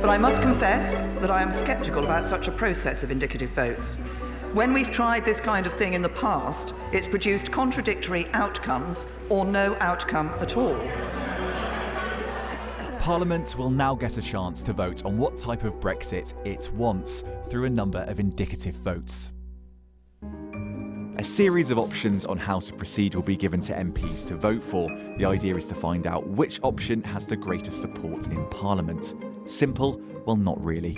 But I must confess that I am sceptical about such a process of indicative votes. When we've tried this kind of thing in the past, it's produced contradictory outcomes or no outcome at all. Parliament will now get a chance to vote on what type of Brexit it wants through a number of indicative votes. A series of options on how to proceed will be given to MPs to vote for. The idea is to find out which option has the greatest support in Parliament. Simple? Well, not really.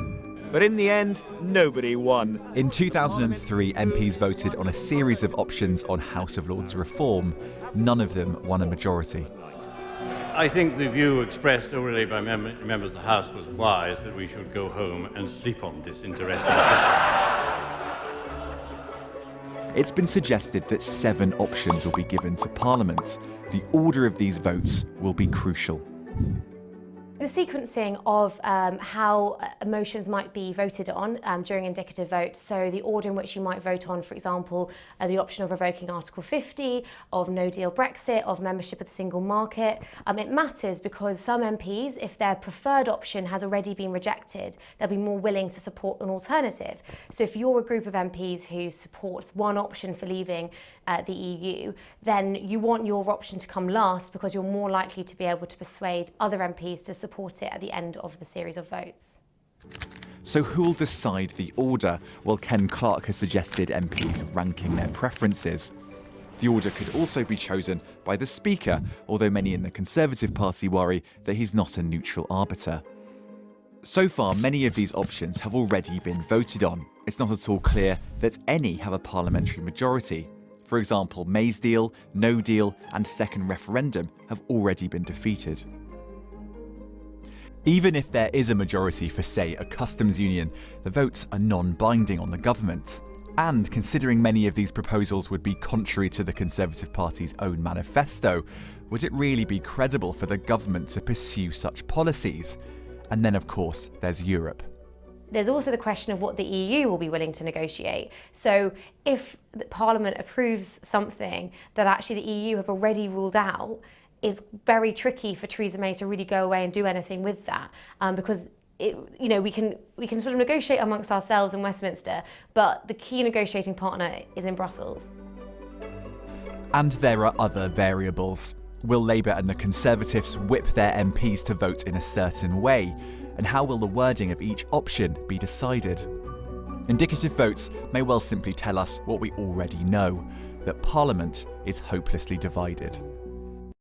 But in the end, nobody won. In 2003, MPs voted on a series of options on House of Lords reform. None of them won a majority. I think the view expressed already by members of the House was wise, that we should go home and sleep on this interesting subject. It's been suggested that 7 options will be given to Parliament. The order of these votes will be crucial. The sequencing of how motions might be voted on during indicative votes, so the order in which you might vote on, for example, the option of revoking Article 50, of no deal Brexit, of membership of the single market, it matters because some MPs, if their preferred option has already been rejected, they'll be more willing to support an alternative. So if you're a group of MPs who supports one option for leaving the EU, then you want your option to come last because you're more likely to be able to persuade other MPs to support it at the end of the series of votes. So who'll decide the order? Well, Ken Clarke has suggested MPs ranking their preferences. The order could also be chosen by the Speaker, although many in the Conservative Party worry that he's not a neutral arbiter. So far, many of these options have already been voted on. It's not at all clear that any have a parliamentary majority. For example, May's deal, no deal, and second referendum have already been defeated. Even if there is a majority for, say, a customs union, the votes are non-binding on the government. And considering many of these proposals would be contrary to the Conservative Party's own manifesto, would it really be credible for the government to pursue such policies? And then, of course, there's Europe. There's also the question of what the EU will be willing to negotiate. So if the Parliament approves something that actually the EU have already ruled out, it's very tricky for Theresa May to really go away and do anything with that, because we can sort of negotiate amongst ourselves in Westminster, but the key negotiating partner is in Brussels. And there are other variables. Will Labour and the Conservatives whip their MPs to vote in a certain way? And how will the wording of each option be decided? Indicative votes may well simply tell us what we already know, that Parliament is hopelessly divided.